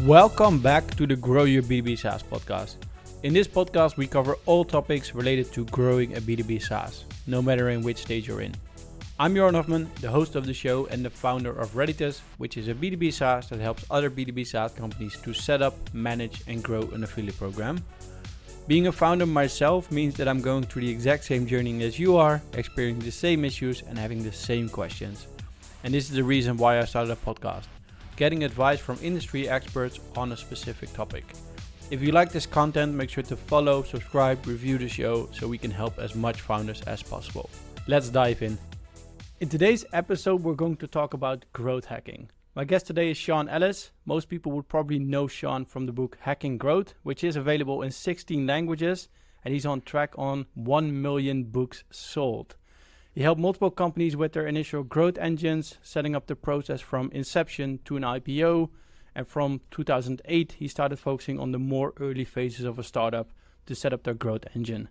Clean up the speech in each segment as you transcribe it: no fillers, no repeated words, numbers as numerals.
Welcome back to the Grow Your B2B SaaS podcast. In this podcast, we cover all topics related to growing a B2B SaaS, no matter in which stage you're in. I'm Joran Hofman, the host of the show and the founder of Redditus, which is a B2B SaaS that helps other B2B SaaS companies to set up, manage, and grow an affiliate program. Being a founder myself means that I'm going through the exact same journey as you are, experiencing the same issues and having the same questions. And this is the reason why I started a podcast, getting advice from industry experts on a specific topic. If you like this content, make sure to follow, subscribe, review the show so we can help as much founders as possible. Let's dive in. In today's episode, we're going to talk about growth hacking. My guest today is Sean Ellis. Most people would probably know Sean from the book Hacking Growth, which is available in 16 languages, and he's on track on 1 million books sold. He helped multiple companies with their initial growth engines, setting up the process from inception to an IPO. And from 2008, he started focusing on the more early phases of a startup to set up their growth engine.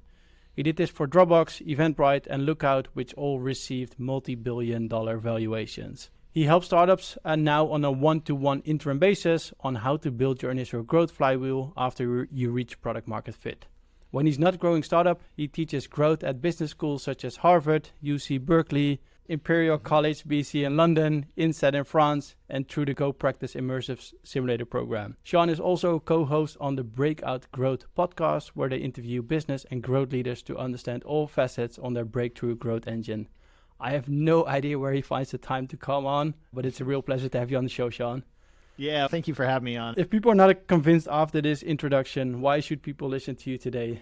He did this for Dropbox, Eventbrite, and Lookout, which all received multi-billion-dollar valuations. He helps startups now on a one-to-one interim basis on how to build your initial growth flywheel after you reach product market fit. When he's not growing startup, he teaches growth at business schools such as Harvard, UC Berkeley, Imperial College BC in London, INSEAD in France, and through the Go Practice Immersive Simulator program. Sean is also co-host on the Breakout Growth podcast, where they interview business and growth leaders to understand all facets on their breakthrough growth engine. I have no idea where he finds the time to come on, but it's a real pleasure to have you on the show, Sean. Yeah, thank you for having me on. If people are not convinced after this introduction, why should people listen to you today?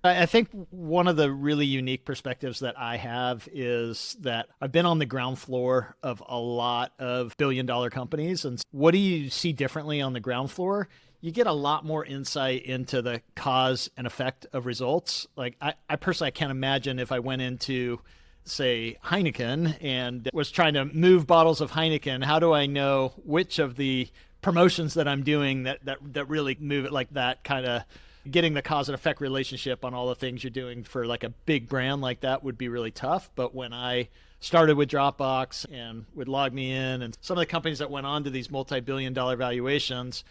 I think one of the really unique perspectives that I have is that I've been on the ground floor of a lot of billion-dollar companies. And what do you see differently on the ground floor? You get a lot more insight into the cause and effect of results. Like I personally can't imagine if I went into, say, Heineken and was trying to move bottles of Heineken, how do I know which of the promotions that I'm doing that really move it, like that kind of getting the cause and effect relationship on all the things you're doing for like a big brand like that would be really tough. But when I started with Dropbox and would log me in and some of the companies that went on to these multi-billion-dollar valuations,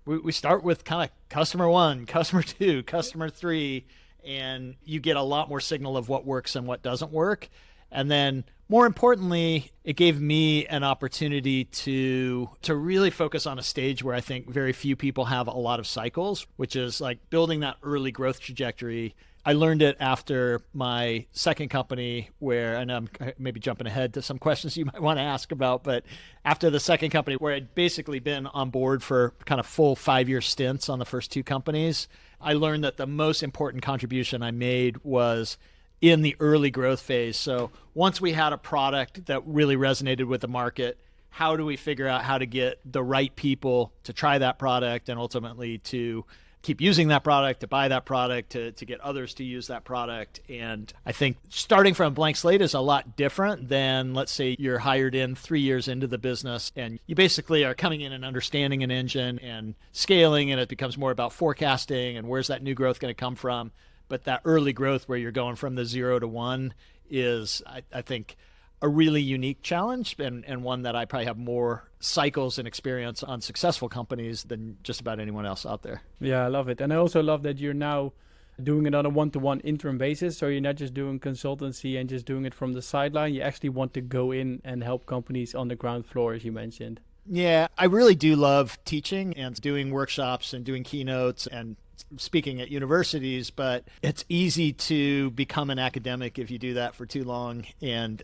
we start with kind of customer 1, customer 2, customer 3, and you get a lot more signal of what works and what doesn't work. And then more importantly, it gave me an opportunity to really focus on a stage where I think very few people have a lot of cycles, which is like building that early growth trajectory. I learned it after my second company where, and I'm maybe jumping ahead to some questions you might want to ask about, but after the second company where I'd basically been on board for kind of full 5-year stints on the first 2 companies, I learned that the most important contribution I made was in the early growth phase. So once we had a product that really resonated with the market, how do we figure out how to get the right people to try that product and ultimately to keep using that product, to buy that product, to get others to use that product? And I think starting from a blank slate is a lot different than, let's say, you're hired in 3 years into the business and you basically are coming in and understanding an engine and scaling, and it becomes more about forecasting and where's that new growth going to come from. But that early growth where you're going from the 0 to 1 is, I think, a really unique challenge and one that I probably have more cycles and experience on successful companies than just about anyone else out there. Yeah, I love it. And I also love that you're now doing it on a one-to-one interim basis. So you're not just doing consultancy and just doing it from the sideline. You actually want to go in and help companies on the ground floor, as you mentioned. Yeah, I really do love teaching and doing workshops and doing keynotes and speaking at universities, but it's easy to become an academic if you do that for too long and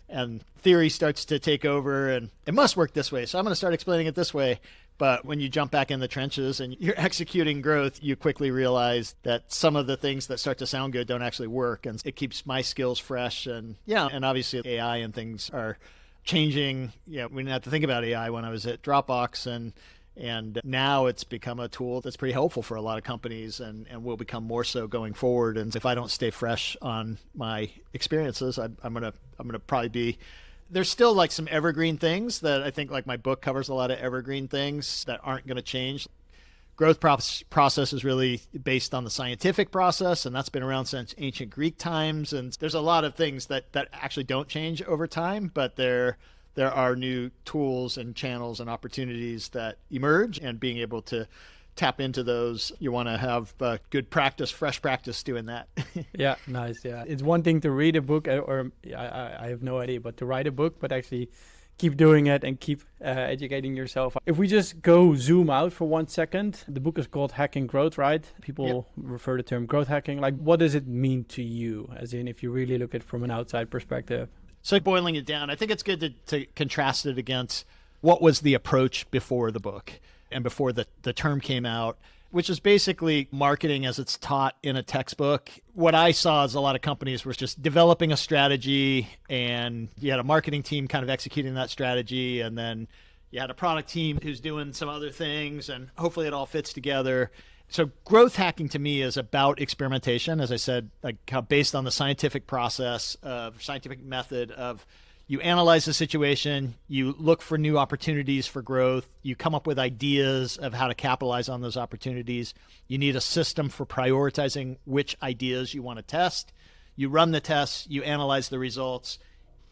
theory starts to take over and it must work this way, so I'm going to start explaining it this way. But when you jump back in the trenches and you're executing growth, you quickly realize that some of the things that start to sound good don't actually work, and it keeps my skills fresh. And obviously AI and things are changing. We didn't have to think about AI when I was at Dropbox, and now it's become a tool that's pretty helpful for a lot of companies and will become more so going forward. And if I don't stay fresh on my experiences, I'm gonna probably be. There's still like some evergreen things that I think, like my book covers a lot of evergreen things that aren't going to change. Growth process is really based on the scientific process, and that's been around since ancient Greek times. And there's a lot of things that actually don't change over time, but they're there are new tools and channels and opportunities that emerge, and being able to tap into those. You want to have good practice, fresh practice doing that. Yeah, nice. Yeah, it's one thing to read a book, or I have no idea, but to write a book, but actually keep doing it and keep educating yourself. If we just go zoom out for 1 second, the book is called Hacking Growth, right? People refer the term growth hacking. Like, what does it mean to you? As in, if you really look at it from an outside perspective. So boiling it down, I think it's good to contrast it against what was the approach before the book and before the term came out, which is basically marketing as it's taught in a textbook. What I saw is a lot of companies were just developing a strategy, and you had a marketing team kind of executing that strategy, and then you had a product team who's doing some other things, and hopefully it all fits together. So growth hacking to me is about experimentation, as I said, like based on the scientific process of scientific method of you analyze the situation, you look for new opportunities for growth, you come up with ideas of how to capitalize on those opportunities. You need a system for prioritizing which ideas you want to test. You run the tests, you analyze the results.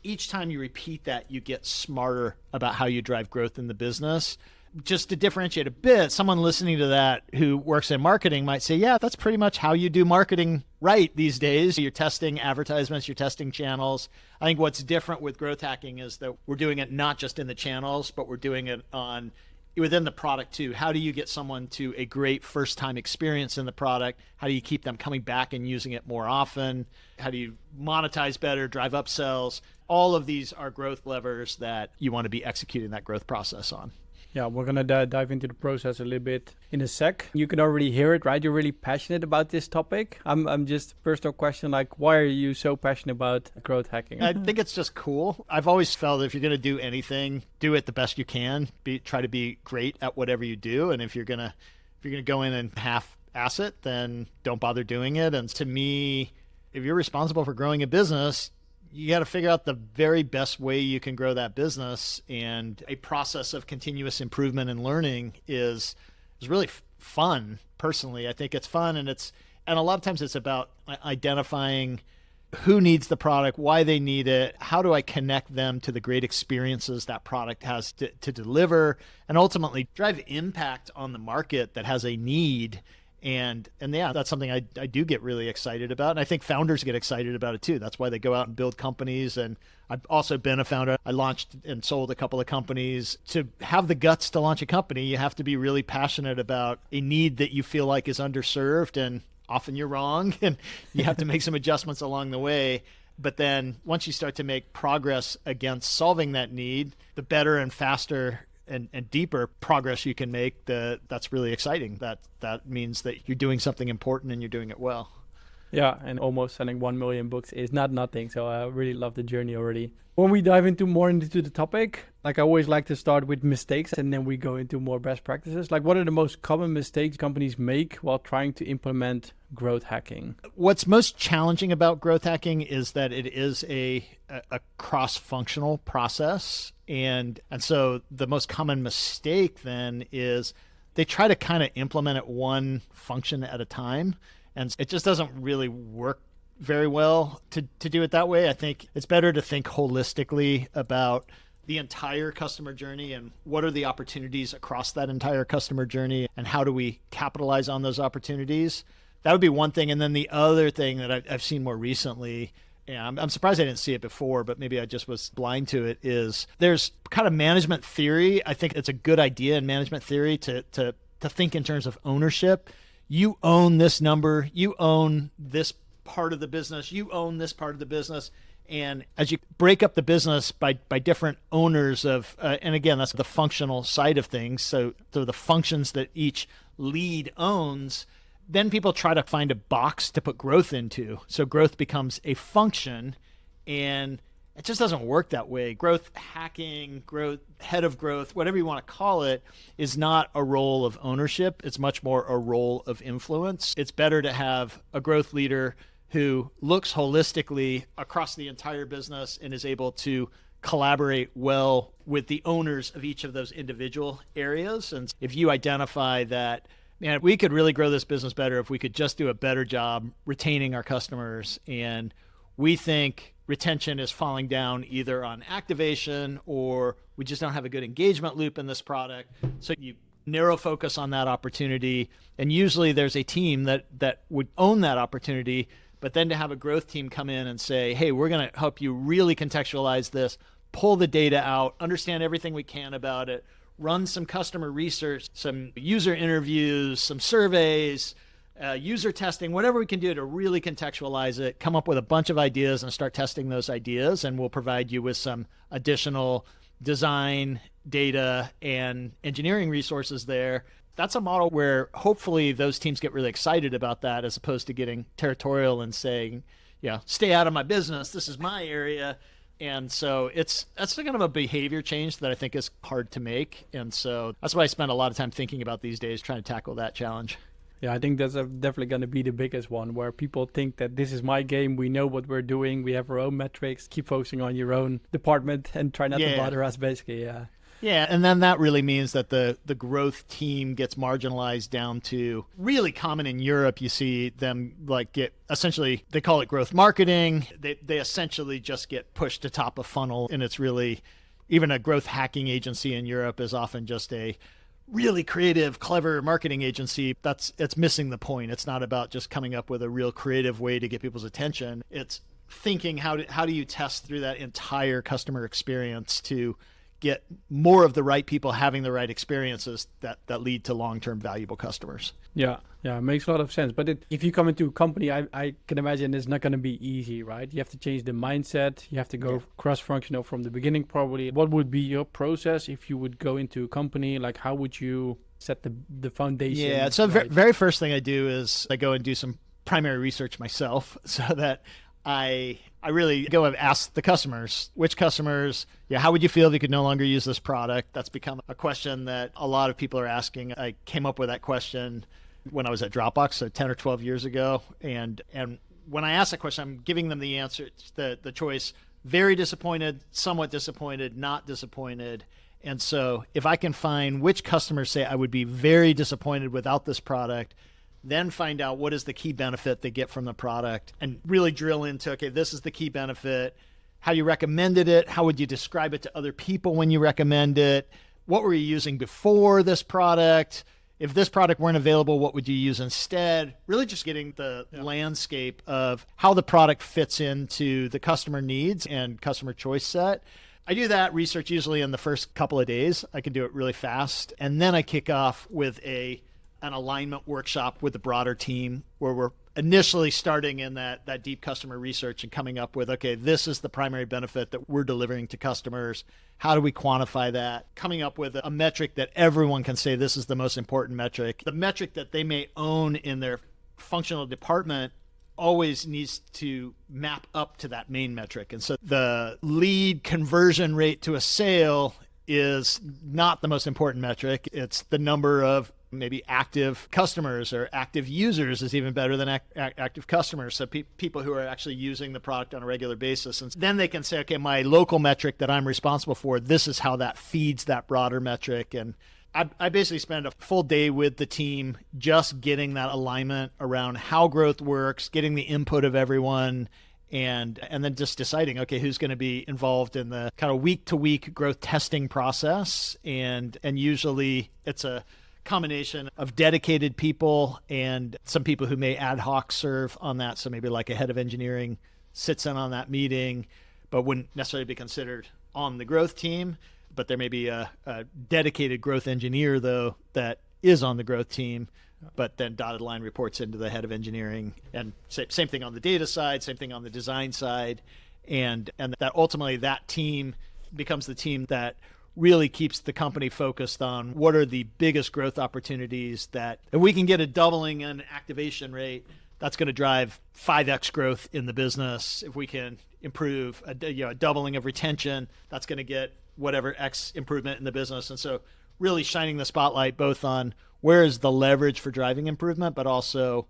Each time you repeat that, you get smarter about how you drive growth in the business. Just to differentiate a bit, someone listening to that who works in marketing might say, yeah, that's pretty much how you do marketing right these days. You're testing advertisements, you're testing channels. I think what's different with growth hacking is that we're doing it not just in the channels, but we're doing it within the product too. How do you get someone to a great first time experience in the product? How do you keep them coming back and using it more often? How do you monetize better, drive upsells? All of these are growth levers that you want to be executing that growth process on. Yeah, we're going to dive into the process a little bit in a sec. You can already hear it, right? You're really passionate about this topic. I'm just personal question, like, why are you so passionate about growth hacking? I think it's just cool. I've always felt that if you're going to do anything, do it the best you can. Try to be great at whatever you do. And if you're going to go in and half-ass it, then don't bother doing it. And to me, if you're responsible for growing a business, you got to figure out the very best way you can grow that business. And a process of continuous improvement and learning is really fun. Personally, I think it's fun, and a lot of times it's about identifying who needs the product, why they need it, how do I connect them to the great experiences that product has to deliver, and ultimately drive impact on the market that has a need. And yeah, that's something I do get really excited about. And I think founders get excited about it too. That's why they go out and build companies. And I've also been a founder. I launched and sold a couple of companies. To have the guts to launch a company, you have to be really passionate about a need that you feel like is underserved. And often you're wrong, and you have to make some adjustments along the way. But then once you start to make progress against solving that need, the better and faster and deeper progress you can make, that's really exciting. That means that you're doing something important and you're doing it well. Yeah, and almost selling 1 million books is not nothing. So I really love the journey already. When we dive more into the topic, like I always like to start with mistakes, and then we go into more best practices. Like, what are the most common mistakes companies make while trying to implement growth hacking? What's most challenging about growth hacking is that it is a cross-functional process. And so the most common mistake then is they try to kind of implement it one function at a time. And it just doesn't really work very well to do it that way. I think it's better to think holistically about the entire customer journey and what are the opportunities across that entire customer journey and how do we capitalize on those opportunities. That would be one thing. And then the other thing that I've seen more recently, and I'm surprised I didn't see it before, but maybe I just was blind to it, is there's kind of management theory. I think it's a good idea in management theory to think in terms of ownership. You own this number, you own this part of the business, you own this part of the business. And as you break up the business by different owners of, and again, that's the functional side of things. So the functions that each lead owns, then people try to find a box to put growth into. So growth becomes a function, and it just doesn't work that way. Growth hacking, growth, head of growth, whatever you want to call it, is not a role of ownership. It's much more a role of influence. It's better to have a growth leader who looks holistically across the entire business and is able to collaborate well with the owners of each of those individual areas. And if you identify that, man, we could really grow this business better if we could just do a better job retaining our customers, and we think retention is falling down either on activation or we just don't have a good engagement loop in this product. So you narrow focus on that opportunity. And usually there's a team that would own that opportunity, but then to have a growth team come in and say, hey, we're going to help you really contextualize this, pull the data out, understand everything we can about it, run some customer research, some user interviews, some surveys, user testing, whatever we can do to really contextualize it, come up with a bunch of ideas and start testing those ideas. And we'll provide you with some additional design, data, and engineering resources there. That's a model where hopefully those teams get really excited about that as opposed to getting territorial and saying, stay out of my business. This is my area. And so that's kind of a behavior change that I think is hard to make. And so that's what I spend a lot of time thinking about these days, trying to tackle that challenge. Yeah, I think that's definitely going to be the biggest one, where people think that this is my game, we know what we're doing, we have our own metrics, keep focusing on your own department and try not to bother us, basically, Yeah, and then that really means that the growth team gets marginalized down to really common in Europe. You see them get essentially, they call it growth marketing. They essentially just get pushed to top of funnel, and it's really, even a growth hacking agency in Europe is often just a really creative, clever marketing agency. It's missing the point. It's not about just coming up with a real creative way to get people's attention. It's thinking how do you test through that entire customer experience to get more of the right people having the right experiences that lead to long-term valuable customers. Yeah, it makes a lot of sense. But if you come into a company, I can imagine it's not going to be easy, right? You have to change the mindset. You have to go cross-functional from the beginning, probably. What would be your process if you would go into a company? Like, how would you set the foundation? Yeah, so right? very first thing I do is I go and do some primary research myself so that I really go and ask the customers, which customers, how would you feel if you could no longer use this product? That's become a question that a lot of people are asking. I came up with that question when I was at Dropbox, so 10 or 12 years ago. And when I ask that question, I'm giving them the answer, the choice, very disappointed, somewhat disappointed, not disappointed. And so if I can find which customers say I would be very disappointed without this product, then find out what is the key benefit they get from the product and really drill into, okay, this is the key benefit, how you recommended it, how would you describe it to other people when you recommend it, what were you using before this product, if this product weren't available, what would you use instead? Really just getting the landscape of how the product fits into the customer needs and customer choice set. I do that research usually in the first couple of days. I can do it really fast. And then I kick off with an alignment workshop with the broader team where we're initially starting in that deep customer research and coming up with, okay, this is the primary benefit that we're delivering to customers. How do we quantify that? Coming up with a metric that everyone can say this is the most important metric. The metric that they may own in their functional department always needs to map up to that main metric. And so the lead conversion rate to a sale is not the most important metric. It's the number of maybe active customers, or active users is even better than active customers. So people who are actually using the product on a regular basis. And then they can say, okay, my local metric that I'm responsible for, this is how that feeds that broader metric. And I basically spend a full day with the team just getting that alignment around how growth works, getting the input of everyone, and then just deciding, okay, who's going to be involved in the kind of week-to-week growth testing process. And usually it's a combination of dedicated people and some people who may ad hoc serve on that. So maybe like a head of engineering sits in on that meeting, but wouldn't necessarily be considered on the growth team. But there may be a dedicated growth engineer, though, that is on the growth team, but then dotted line reports into the head of engineering. And same thing on the data side, same thing on the design side. And that ultimately that team becomes the team that really keeps the company focused on what are the biggest growth opportunities that if we can get a doubling in activation rate, that's going to drive 5x growth in the business. If we can improve a doubling of retention, that's going to get whatever X improvement in the business. And so really shining the spotlight both on where is the leverage for driving improvement, but also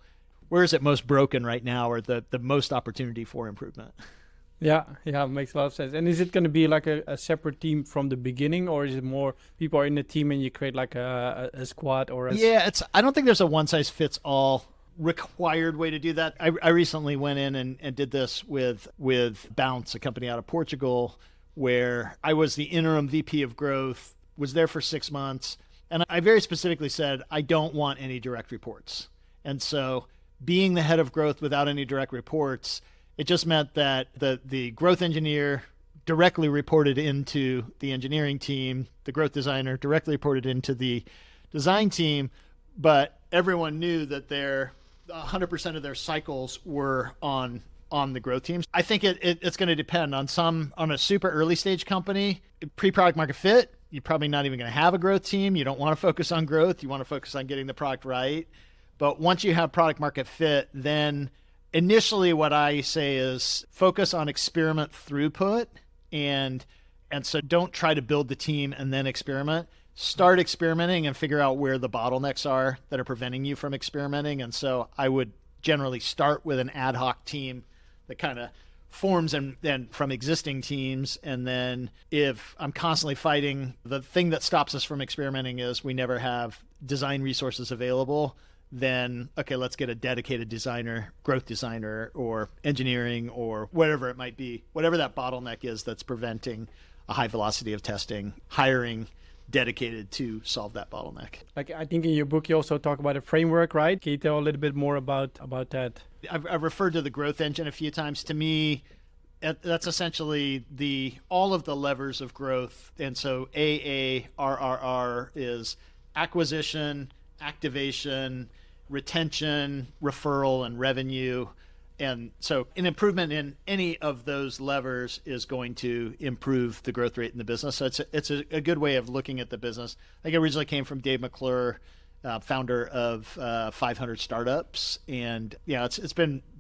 where is it most broken right now, or the most opportunity for improvement. Yeah, it makes a lot of sense. And is it going to be like a separate team from the beginning, or is it more people are in the team and you create like a squad or I don't think there's a one size fits all required way to do that. I recently went in and did this with Bounce, a company out of Portugal, where I was the interim VP of growth, was there for 6 months. And I very specifically said, I don't want any direct reports. And so being the head of growth without any direct reports, it just meant that the growth engineer directly reported into the engineering team, the growth designer directly reported into the design team, but everyone knew that 100% of their cycles were on the growth teams. I think it's going to depend on a super early stage company, pre-product market fit. You're probably not even going to have a growth team. You don't want to focus on growth. You want to focus on getting the product right. But once you have product market fit, then initially what I say is focus on experiment throughput. And so don't try to build the team and then experiment. Start experimenting and figure out where the bottlenecks are that are preventing you from experimenting. And so I would generally start with an ad hoc team that kind of forms and from existing teams. And then if I'm constantly fighting, the thing that stops us from experimenting is we never have design resources available. Then, okay, let's get a dedicated designer, growth designer, or engineering, or whatever it might be, whatever that bottleneck is that's preventing a high velocity of testing, hiring dedicated to solve that bottleneck. Like, I think in your book you also talk about a framework, right? Can you tell a little bit more about that? I've referred to the growth engine a few times. To me, that's essentially all of the levers of growth. And so AARRR is acquisition, activation, retention, referral, and revenue. And so an improvement in any of those levers is going to improve the growth rate in the business. So it's a good way of looking at the business. I think it originally came from Dave McClure, founder of 500 Startups. And it's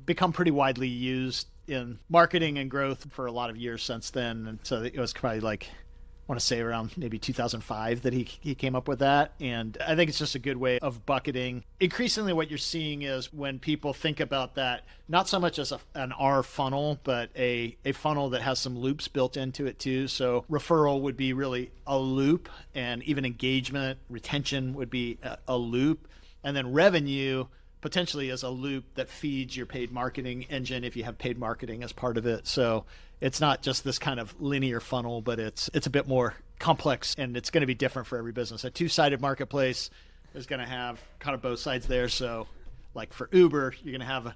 become pretty widely used in marketing and growth for a lot of years since then. And so it was probably like, I want to say around maybe 2005 that he came up with that. And I think it's just a good way of bucketing. Increasingly what you're seeing is when people think about that, not so much as an R funnel, but a funnel that has some loops built into it too. So referral would be really a loop, and even engagement, retention would be a loop. And then revenue potentially is a loop that feeds your paid marketing engine if you have paid marketing as part of it. So it's not just this kind of linear funnel, but it's a bit more complex, and it's going to be different for every business. A two-sided marketplace is going to have kind of both sides there. So like for Uber, you're going to have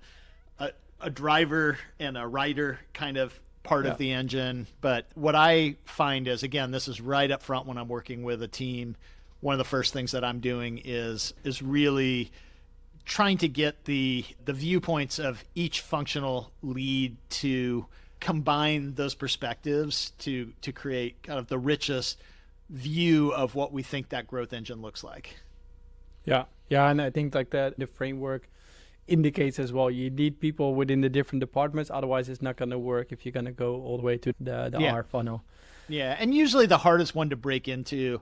a driver and a rider kind of part of the engine. But what I find is, again, this is right up front when I'm working with a team. One of the first things that I'm doing is really trying to get the viewpoints of each functional lead to combine those perspectives to create kind of the richest view of what we think that growth engine looks like. Yeah, and I think like that the framework indicates as well, you need people within the different departments, otherwise it's not going to work if you're going to go all the way to the R funnel. Yeah, and usually the hardest one to break into,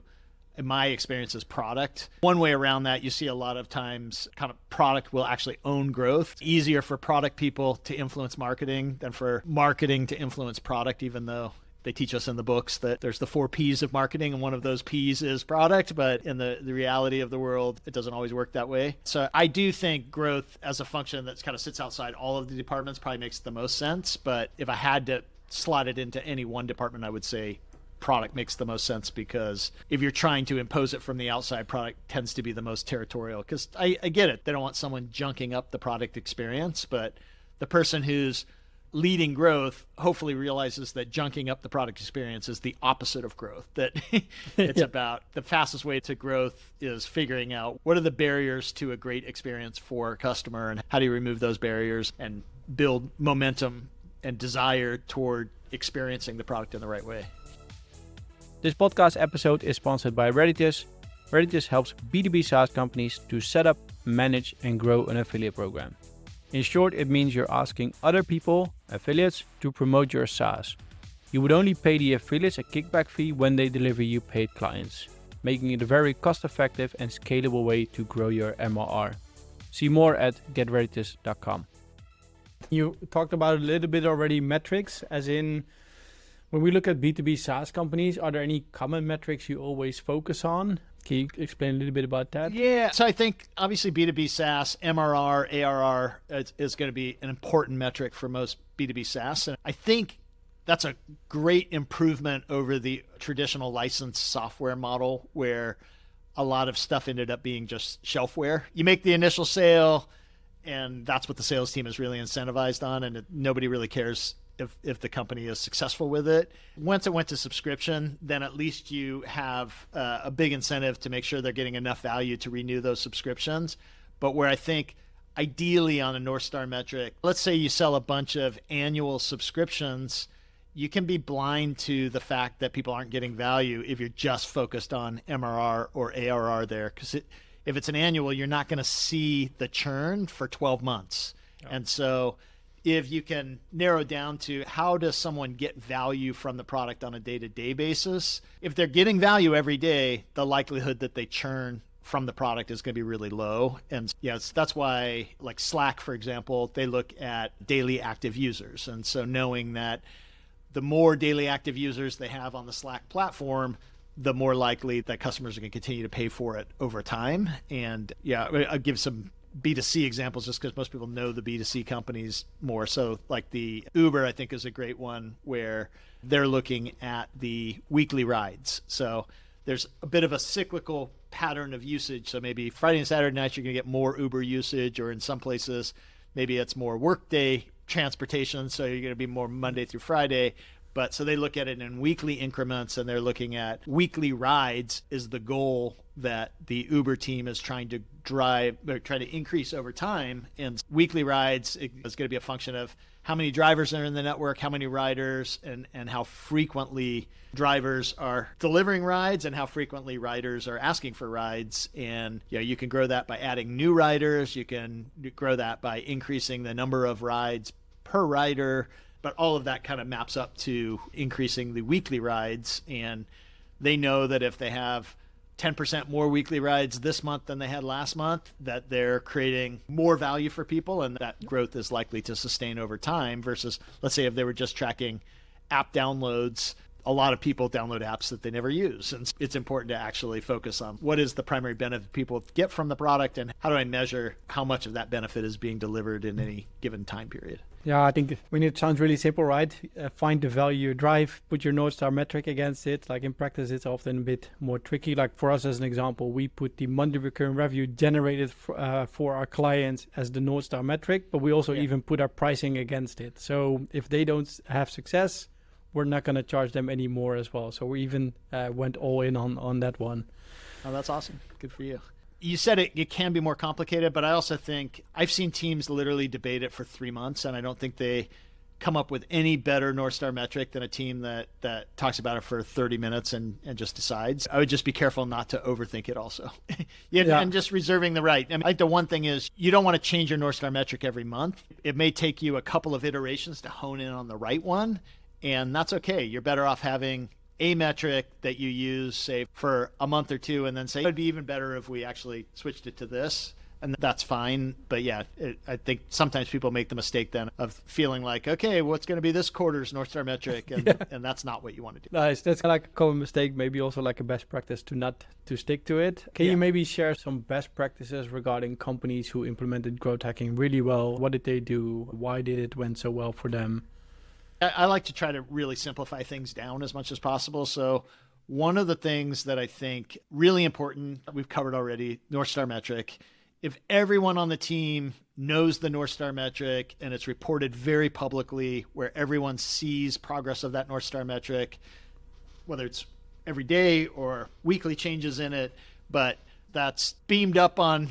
in my experience, is product. One way around that, you see a lot of times kind of product will actually own growth. It's easier for product people to influence marketing than for marketing to influence product, even though they teach us in the books that there's the 4 Ps of marketing, and one of those Ps is product. But in the reality of the world, it doesn't always work that way. So I do think growth as a function that kind of sits outside all of the departments probably makes the most sense. But if I had to slot it into any one department, I would say product makes the most sense, because if you're trying to impose it from the outside, product tends to be the most territorial. Because I get it. They don't want someone junking up the product experience, but the person who's leading growth hopefully realizes that junking up the product experience is the opposite of growth. That it's about the fastest way to growth is figuring out what are the barriers to a great experience for a customer, and how do you remove those barriers and build momentum and desire toward experiencing the product in the right way. This podcast episode is sponsored by Reditus. Reditus helps B2B SaaS companies to set up, manage, and grow an affiliate program. In short, it means you're asking other people, affiliates, to promote your SaaS. You would only pay the affiliates a kickback fee when they deliver you paid clients, making it a very cost-effective and scalable way to grow your MRR. See more at getreditus.com. You talked about a little bit already metrics, as in when we look at B2B SaaS companies, are there any common metrics you always focus on? Can you explain a little bit about that? Yeah. So I think obviously B2B SaaS, MRR, ARR is going to be an important metric for most B2B SaaS. And I think that's a great improvement over the traditional licensed software model where a lot of stuff ended up being just shelfware. You make the initial sale, and that's what the sales team is really incentivized on, and nobody really cares if the company is successful with it. Once it went to subscription, then at least you have a big incentive to make sure they're getting enough value to renew those subscriptions. But where I think ideally on a North Star metric, let's say you sell a bunch of annual subscriptions, you can be blind to the fact that people aren't getting value if you're just focused on MRR or ARR there. Because if it's an annual, you're not going to see the churn for 12 months. Oh. And so if you can narrow down to how does someone get value from the product on a day-to-day basis, if they're getting value every day, the likelihood that they churn from the product is going to be really low. And yes, that's why like Slack, for example, they look at daily active users. And so knowing that the more daily active users they have on the Slack platform, the more likely that customers are going to continue to pay for it over time. And yeah, I'll give some B2C examples just because most people know the B2C companies more. So like the Uber, I think is a great one where they're looking at the weekly rides. So there's a bit of a cyclical pattern of usage. So maybe Friday and Saturday nights, you're going to get more Uber usage, or in some places, maybe it's more workday transportation. So you're going to be more Monday through Friday. But so they look at it in weekly increments, and they're looking at weekly rides is the goal that the Uber team is trying to drive or try to increase over time. And weekly rides is going to be a function of how many drivers are in the network, how many riders, and how frequently drivers are delivering rides and how frequently riders are asking for rides. And you can grow that by adding new riders. You can grow that by increasing the number of rides per rider. But all of that kind of maps up to increasing the weekly rides. And they know that if they have 10% more weekly rides this month than they had last month, that they're creating more value for people, and that growth is likely to sustain over time versus, let's say, if they were just tracking app downloads. A lot of people download apps that they never use. And it's important to actually focus on what is the primary benefit people get from the product, and how do I measure how much of that benefit is being delivered in any given time period. Yeah, I think when it sounds really simple, right? Find the value you drive, put your North Star metric against it. Like in practice, it's often a bit more tricky. Like for us as an example, we put the monthly recurring revenue generated for our clients as the North Star metric, but we also even put our pricing against it. So if they don't have success, we're not going to charge them anymore as well. So we even went all in on that one. Oh, that's awesome. Good for you. You said it can be more complicated, but I also think I've seen teams literally debate it for 3 months, and I don't think they come up with any better North Star metric than a team that talks about it for 30 minutes and just decides. I would just be careful not to overthink it also. And just reserving the right. I mean, I think the one thing is you don't want to change your North Star metric every month. It may take you a couple of iterations to hone in on the right one, and that's okay. You're better off having a metric that you use, say, for a month or two, and then say, it would be even better if we actually switched it to this. And that's fine. But yeah, I think sometimes people make the mistake then of feeling like, okay, what's going to be this quarter's North Star metric? And that's not what you want to do. Nice. That's like a common mistake, maybe also like a best practice to not to stick to it. Can you maybe share some best practices regarding companies who implemented growth hacking really well? What did they do? Why did it went so well for them? I like to try to really simplify things down as much as possible. So one of the things that I think really important, we've covered already, North Star metric. If everyone on the team knows the North Star metric and it's reported very publicly where everyone sees progress of that North Star metric, whether it's every day or weekly changes in it, but that's beamed up on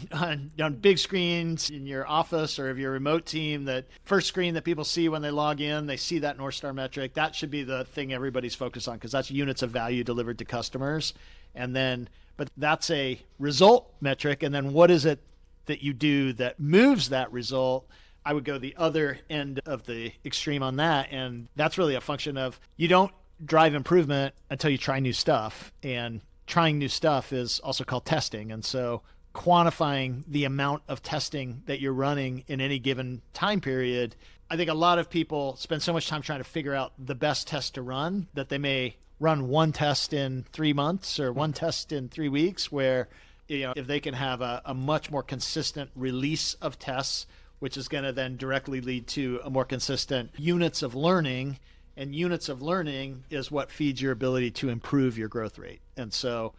big screens in your office or of your remote team, that first screen that people see when they log in, they see that North Star metric. That should be the thing everybody's focused on, because that's units of value delivered to customers. And then, but that's a result metric. And then what is it that you do that moves that result? I would go the other end of the extreme on that. And that's really a function of you don't drive improvement until you try new stuff. And trying new stuff is also called testing. And so quantifying the amount of testing that you're running in any given time period, I think a lot of people spend so much time trying to figure out the best test to run that they may run one test in 3 months or one test in 3 weeks, where if they can have a much more consistent release of tests, which is going to then directly lead to a more consistent units of learning, and units of learning is what feeds your ability to improve your growth rate. And so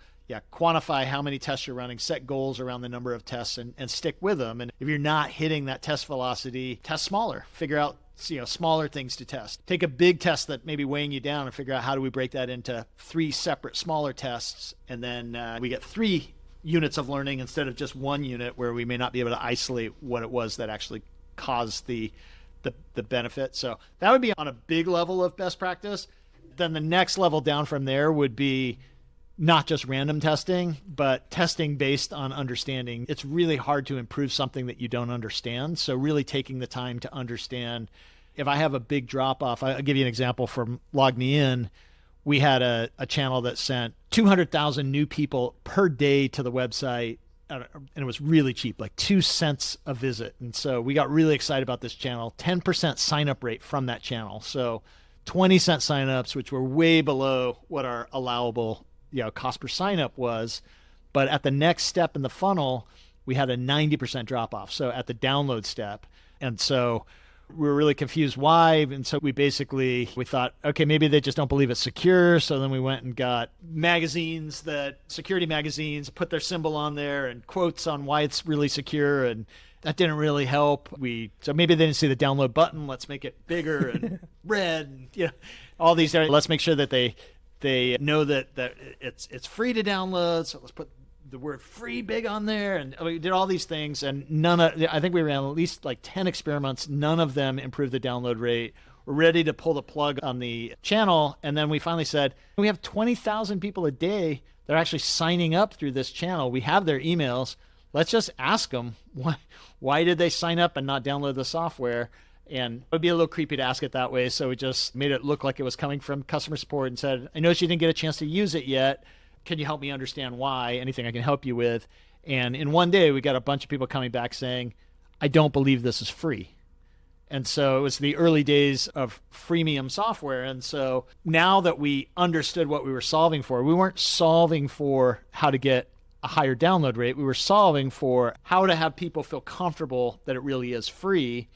quantify how many tests you're running, set goals around the number of tests, and stick with them. And if you're not hitting that test velocity, test smaller, figure out smaller things to test. Take a big test that may be weighing you down and figure out how do we break that into 3 separate smaller tests. And then we get 3 units of learning instead of just 1 unit, where we may not be able to isolate what it was that actually caused the benefit. So that would be on a big level of best practice. Then the next level down from there would be not just random testing, but testing based on understanding. It's really hard to improve something that you don't understand. So really taking the time to understand. If I have a big drop off, I'll give you an example from Log Me In. We had a channel that sent 200,000 new people per day to the website, and it was really cheap, like 2 cents a visit. And so we got really excited about this channel. 10% sign up rate from that channel. So 20-cent signups, which were way below what our allowable cost per sign up was. But at the next step in the funnel, we had a 90% drop off. So at the download step. And so we were really confused why. And so we thought, okay, maybe they just don't believe it's secure. So then we went and got security magazines, put their symbol on there and quotes on why it's really secure. And that didn't really help. So maybe they didn't see the download button. Let's make it bigger and red. And, all these areas. Let's make sure that they know that it's free to download. So let's put the word free big on there. And we did all these things, and I think we ran at least like 10 experiments. None of them improved the download rate. We're ready to pull the plug on the channel. And then we finally said, we have 20,000 people a day that are actually signing up through this channel. We have their emails. Let's just ask them, why did they sign up and not download the software? And it would be a little creepy to ask it that way. So we just made it look like it was coming from customer support and said, I noticed you didn't get a chance to use it yet. Can you help me understand why? Anything I can help you with? And in one day, we got a bunch of people coming back saying, I don't believe this is free. And so it was the early days of freemium software. And so now that we understood what we were solving for, we weren't solving for how to get a higher download rate. We were solving for how to have people feel comfortable that it really is free.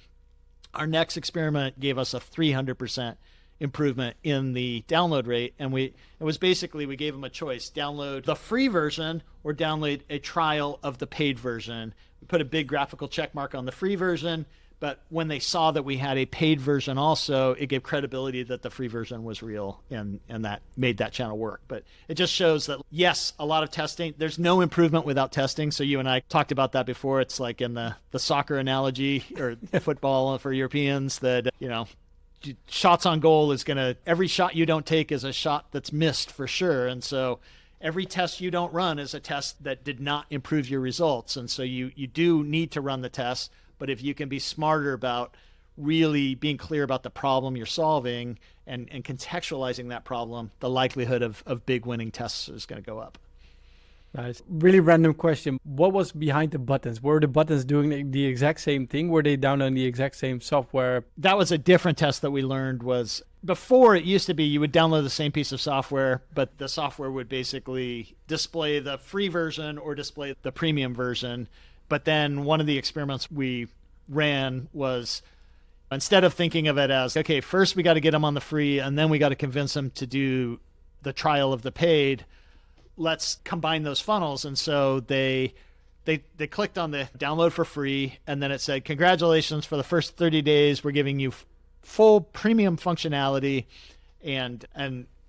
Our next experiment gave us a 300% improvement in the download rate. And we gave them a choice: download the free version or download a trial of the paid version. We put a big graphical check mark on the free version, but when they saw that we had a paid version also, it gave credibility that the free version was real, and that made that channel work. But it just shows that, yes, a lot of testing. There's no improvement without testing. So you and I talked about that before. It's like in the soccer analogy, or football for Europeans, that, shots on goal every shot you don't take is a shot that's missed for sure. And so every test you don't run is a test that did not improve your results. And so you do need to run the test. But if you can be smarter about really being clear about the problem you're solving and contextualizing that problem, the likelihood of big winning tests is going to go up. Nice. Really random question. What was behind the buttons? Were the buttons doing the exact same thing? Were they downloading the exact same software? That was a different test that we learned. Was before, it used to be you would download the same piece of software, but the software would basically display the free version or display the premium version. But then one of the experiments we ran was, instead of thinking of it as, okay, first we got to get them on the free and then we got to convince them to do the trial of the paid, let's combine those funnels. And so they clicked on the download for free, and then it said, congratulations, for the first 30 days, we're giving you full premium functionality, and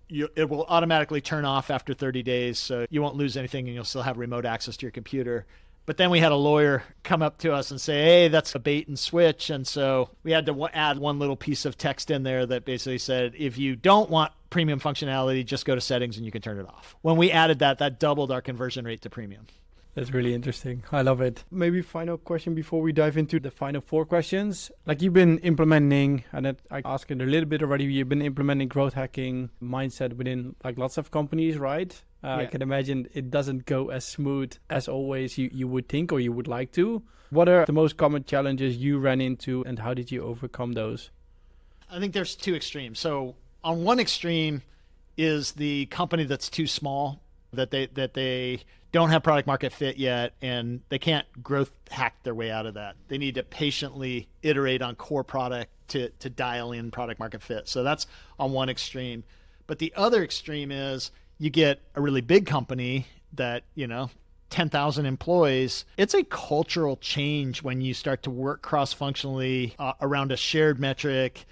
it will automatically turn off after 30 days. So you won't lose anything and you'll still have remote access to your computer. But then we had a lawyer come up to us and say, hey, that's a bait and switch. And so we had to add one little piece of text in there that basically said, if you don't want premium functionality, just go to settings and you can turn it off. When we added that doubled our conversion rate to premium. That's really interesting. I love it. Maybe final question before we dive into the final 4 questions. Like, you've been implementing, and I asked it a little bit already, you've been implementing growth hacking mindset within like lots of companies, right? I can imagine it doesn't go as smooth as always you would think or you would like to. What are the most common challenges you ran into, and how did you overcome those? I think there's 2 extremes. So on one extreme, is the company that's too small, that they don't have product market fit yet, and they can't growth hack their way out of that. They need to patiently iterate on core product to dial in product market fit. So that's on one extreme. But the other extreme is you get a really big company that, 10,000 employees. It's a cultural change when you start to work cross-functionally around a shared metric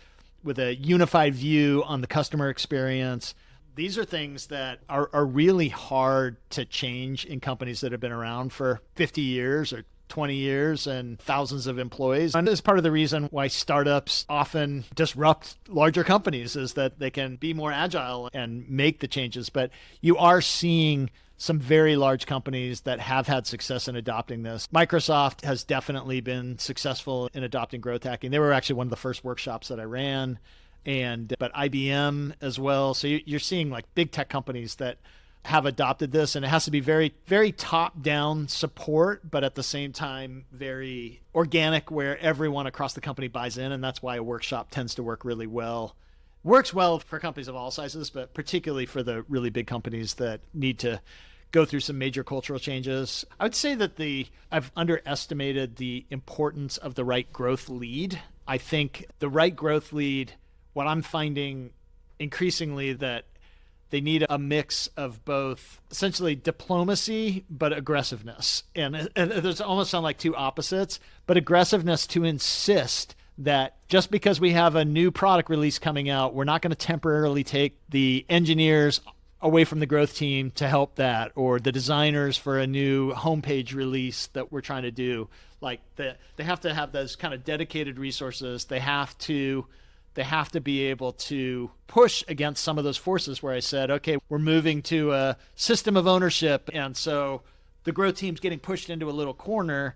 with a unified view on the customer experience. These are things that are really hard to change in companies that have been around for 50 years or 20 years and thousands of employees. And this is part of the reason why startups often disrupt larger companies, is that they can be more agile and make the changes. But you are seeing some very large companies that have had success in adopting this. Microsoft has definitely been successful in adopting growth hacking. They were actually one of the first workshops that I ran. But IBM as well. So you're seeing like big tech companies that have adopted this, and it has to be very, very top-down support, but at the same time, very organic, where everyone across the company buys in. And that's why a workshop tends to work really well. Works well for companies of all sizes, but particularly for the really big companies that need to go through some major cultural changes. I would say that I've underestimated the importance of the right growth lead. I think the right growth lead, what I'm finding increasingly, that they need a mix of both essentially diplomacy, but aggressiveness. And those almost sound like two opposites, but aggressiveness to insist that just because we have a new product release coming out, we're not going to temporarily take the engineers away from the growth team to help that, or the designers for a new homepage release that we're trying to do. Like they have to have those kind of dedicated resources. They have to be able to push against some of those forces where I said, okay, we're moving to a system of ownership. And so the growth team's getting pushed into a little corner.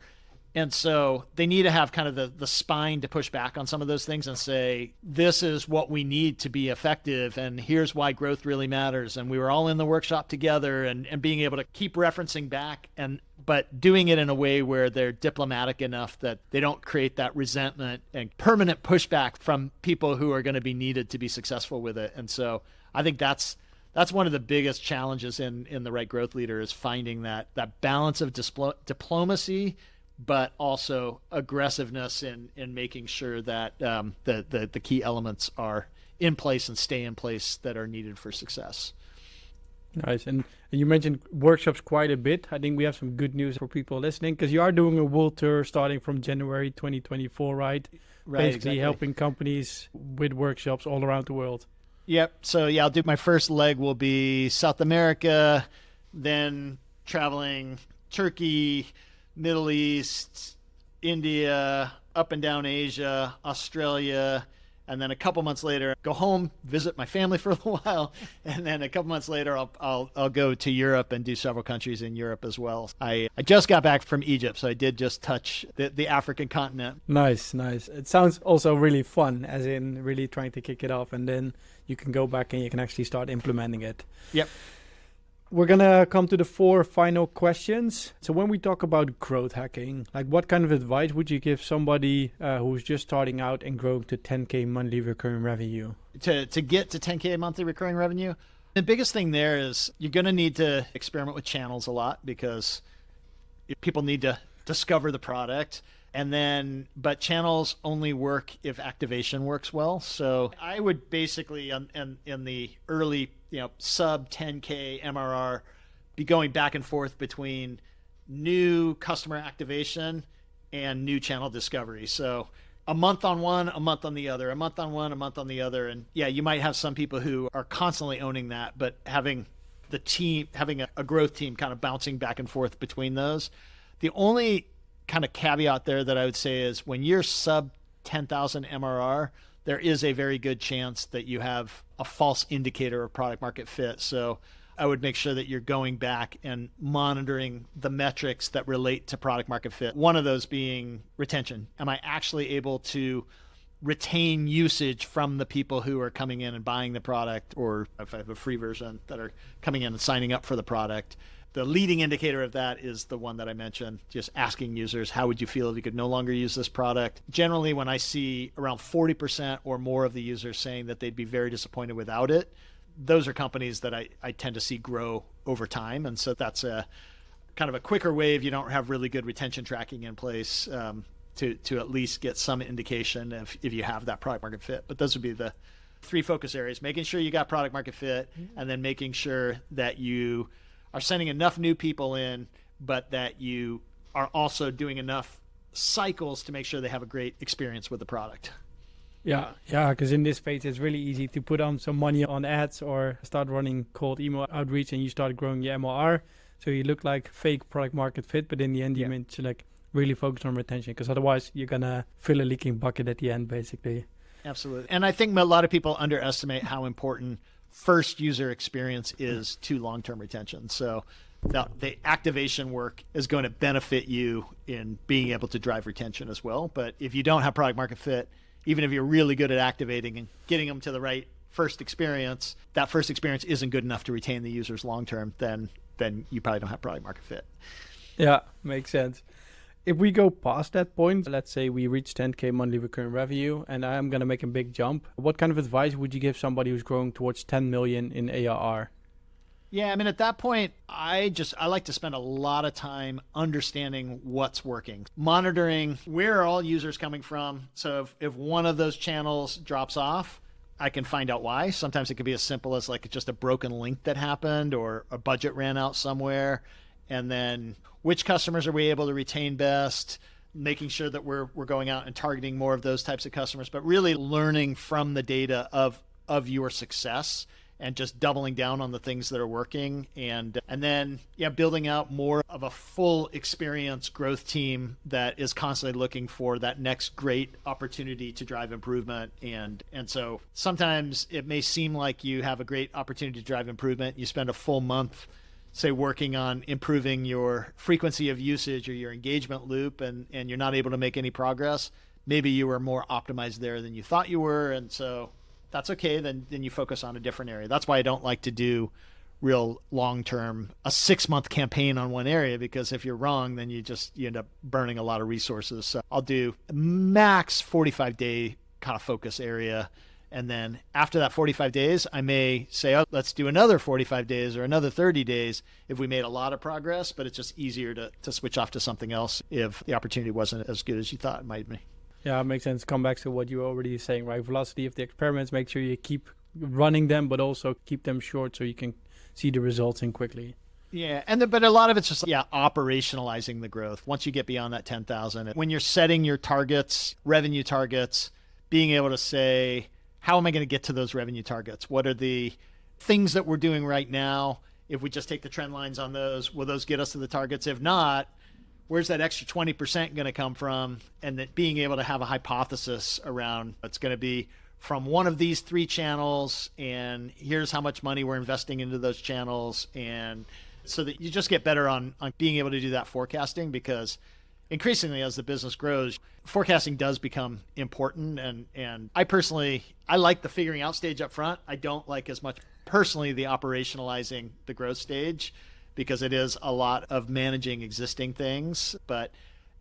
And so they need to have kind of the spine to push back on some of those things and say, this is what we need to be effective, and here's why growth really matters. And we were all in the workshop together, and being able to keep referencing back, but doing it in a way where they're diplomatic enough that they don't create that resentment and permanent pushback from people who are going to be needed to be successful with it. And so I think that's one of the biggest challenges in the right growth leader, is finding that balance of diplomacy, but also aggressiveness in making sure that the key elements are in place and stay in place that are needed for success. Nice. And you mentioned workshops quite a bit. I think we have some good news for people listening, because you are doing a world tour starting from January 2024, right? Right, Basically exactly. helping companies with workshops all around the world. Yep. So yeah, I'll do my first leg will be South America, then traveling Turkey, Middle East, India, up and down Asia, Australia, and then a couple months later, go home, visit my family for a little while, and then a couple months later, I'll go to Europe and do several countries in Europe as well. I just got back from Egypt, so I did just touch the African continent. Nice. It sounds also really fun, as in really trying to kick it off, and then you can go back and you can actually start implementing it. Yep. We're going to come to the 4 final questions. So when we talk about growth hacking, like what kind of advice would you give somebody who's just starting out and growing to 10K monthly recurring revenue? To get to 10K monthly recurring revenue, the biggest thing there is you're going to need to experiment with channels a lot, because people need to discover the product. But channels only work if activation works well. So I would basically, in the early, sub 10K MRR, be going back and forth between new customer activation and new channel discovery. So a month on one, a month on the other, a month on one, a month on the other. And yeah, you might have some people who are constantly owning that, but having a growth team kind of bouncing back and forth between those. The only kind of caveat there that I would say is, when you're sub 10,000 MRR, there is a very good chance that you have a false indicator of product market fit. So I would make sure that you're going back and monitoring the metrics that relate to product market fit. One of those being retention. Am I actually able to retain usage from the people who are coming in and buying the product, or if I have a free version, that are coming in and signing up for the product? The leading indicator of that is the one that I mentioned, just asking users, how would you feel if you could no longer use this product? Generally, when I see around 40% or more of the users saying that they'd be very disappointed without it, those are companies that I tend to see grow over time. And so that's a kind of a quicker way if you don't have really good retention tracking in place to at least get some indication if you have that product market fit. But those would be the 3 focus areas: making sure you got product market fit, and then making sure that you are sending enough new people in, but that you are also doing enough cycles to make sure they have a great experience with the product. Yeah, because in this phase, it's really easy to put on some money on ads or start running cold email outreach, and you start growing your MRR. So you look like fake product market fit, but in the end, you meant to like really focus on retention, because otherwise you're going to fill a leaking bucket at the end, basically. Absolutely. And I think a lot of people underestimate how important first user experience is to long-term retention. So the activation work is going to benefit you in being able to drive retention as well. But if you don't have product market fit, even if you're really good at activating and getting them to the right first experience, that first experience isn't good enough to retain the users long-term, then you probably don't have product market fit. Yeah, makes sense. If we go past that point, let's say we reach 10K monthly recurring revenue, and I'm going to make a big jump. What kind of advice would you give somebody who's growing towards 10 million in ARR? Yeah, I mean, at that point, I like to spend a lot of time understanding what's working, monitoring where are all users coming from. So if one of those channels drops off, I can find out why. Sometimes it could be as simple as like just a broken link that happened or a budget ran out somewhere. And then which customers are we able to retain best, making sure that we're going out and targeting more of those types of customers, but really learning from the data of your success and just doubling down on the things that are working. And then building out more of a full experience growth team that is constantly looking for that next great opportunity to drive improvement. And so sometimes it may seem like you have a great opportunity to drive improvement. You spend a full month, say, working on improving your frequency of usage or your engagement loop, and you're not able to make any progress. Maybe you were more optimized there than you thought you were. And so that's okay. Then you focus on a different area. That's why I don't like to do real long-term, a 6-month campaign on one area, because if you're wrong, then you end up burning a lot of resources. So I'll do max 45-day kind of focus area. And then after that 45 days, I may say, oh, let's do another 45 days or another 30 days if we made a lot of progress, but it's just easier to switch off to something else if the opportunity wasn't as good as you thought it might be. Yeah, it makes sense. Come back to what you were already saying, right? Velocity of the experiments, make sure you keep running them, but also keep them short so you can see the results in quickly. Yeah, but a lot of it's just operationalizing the growth. Once you get beyond that 10,000, when you're setting your targets, revenue targets, being able to say, how am I going to get to those revenue targets? What are the things that we're doing right now? If we just take the trend lines on those, will those get us to the targets? If not, where's that extra 20% going to come from? And that being able to have a hypothesis around it's going to be from one of these 3 channels, and here's how much money we're investing into those channels. And so that you just get better on being able to do that forecasting, because increasingly as the business grows, forecasting does become important. And I like the figuring out stage up front. I don't like as much personally the operationalizing the growth stage, because it is a lot of managing existing things. But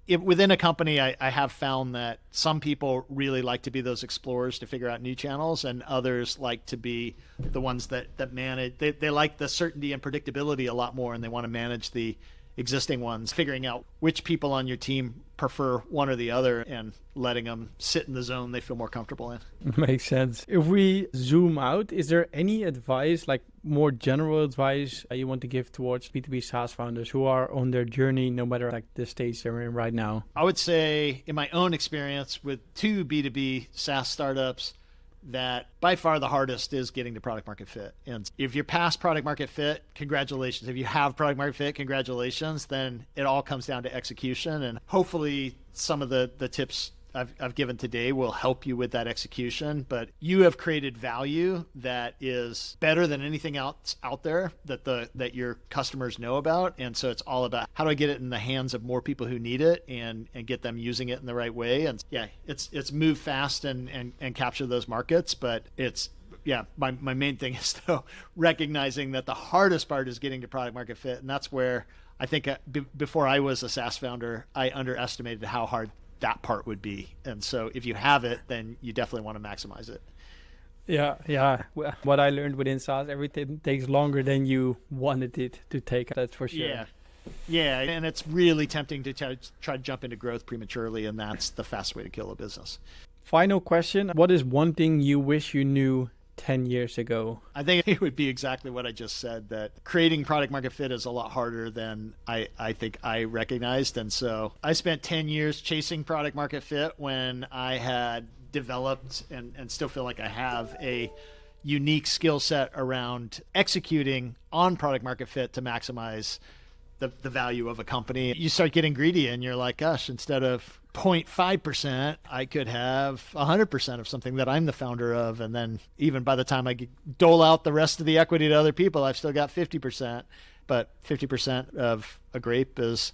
within a company, I have found that some people really like to be those explorers to figure out new channels, and others like to be the ones that manage. They like the certainty and predictability a lot more, and they want to manage the existing ones, figuring out which people on your team prefer one or the other and letting them sit in the zone they feel more comfortable in. Makes sense. If we zoom out, is there any advice, like more general advice you want to give towards B2B SaaS founders who are on their journey, no matter like the stage they're in right now? I would say in my own experience with 2 B2B SaaS startups, that by far the hardest is getting to product market fit. And if you're past product market fit, congratulations. If you have product market fit, congratulations. Then it all comes down to execution. And hopefully some of the tips I've given today will help you with that execution. But you have created value that is better than anything else out there that your customers know about. And so it's all about, how do I get it in the hands of more people who need it and get them using it in the right way? And it's move fast and capture those markets. But my main thing is though recognizing that the hardest part is getting to product market fit. And that's where I think before I was a SaaS founder, I underestimated how hard that part would be. And so if you have it, then you definitely want to maximize it. Yeah. What I learned within SaaS, everything takes longer than you wanted it to take. That's for sure. Yeah, and it's really tempting to try to jump into growth prematurely, and that's the fast way to kill a business. Final question. What is one thing you wish you knew 10 years ago? I think it would be exactly what I just said, that creating product market fit is a lot harder than I think I recognized. And so I spent 10 years chasing product market fit when I had developed and still feel like I have a unique skill set around executing on product market fit to maximize the value of a company. You start getting greedy and you're like, gosh, instead of 0.5%, I could have 100% of something that I'm the founder of. And then even by the time I dole out the rest of the equity to other people, I've still got 50%. But 50% of a grape is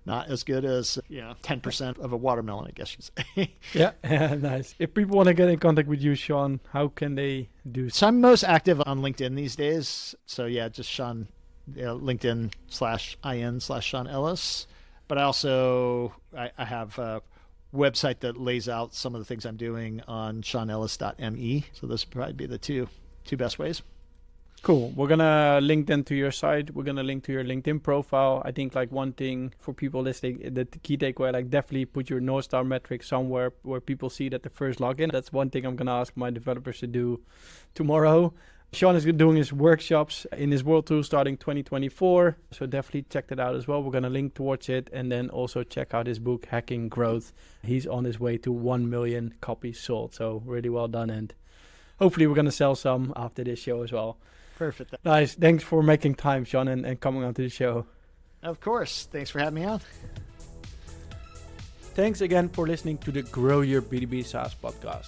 not as good as 10% of a watermelon, I guess you say. Yeah, nice. If people want to get in contact with you, Sean, how can they do so? So I'm most active on LinkedIn these days. So yeah, just Sean, LinkedIn/IN/Sean Ellis. But I have a website that lays out some of the things I'm doing on seanellis.me. So those would probably be the two best ways. Cool. We're going to link them to your site. We're going to link to your LinkedIn profile. I think like one thing for people listening, the key takeaway, like definitely put your North Star metric somewhere where people see that the first login. That's one thing I'm going to ask my developers to do tomorrow. Sean is doing his workshops in his world tool starting 2024. So definitely check that out as well. We're going to link towards it. And then also check out his book, Hacking Growth. He's on his way to 1 million copies sold. So really well done. And hopefully we're going to sell some after this show as well. Perfect. Nice. Thanks for making time, Sean, and coming onto the show. Of course. Thanks for having me on. Thanks again for listening to the Grow Your B2B SaaS podcast.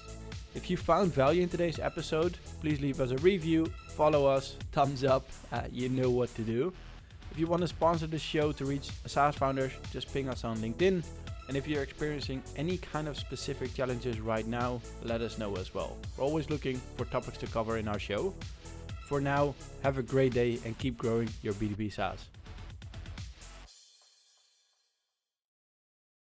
If you found value in today's episode, please leave us a review, follow us, thumbs up, you know what to do. If you want to sponsor the show to reach SaaS founders, just ping us on LinkedIn. And if you're experiencing any kind of specific challenges right now, let us know as well. We're always looking for topics to cover in our show. For now, have a great day and keep growing your B2B SaaS.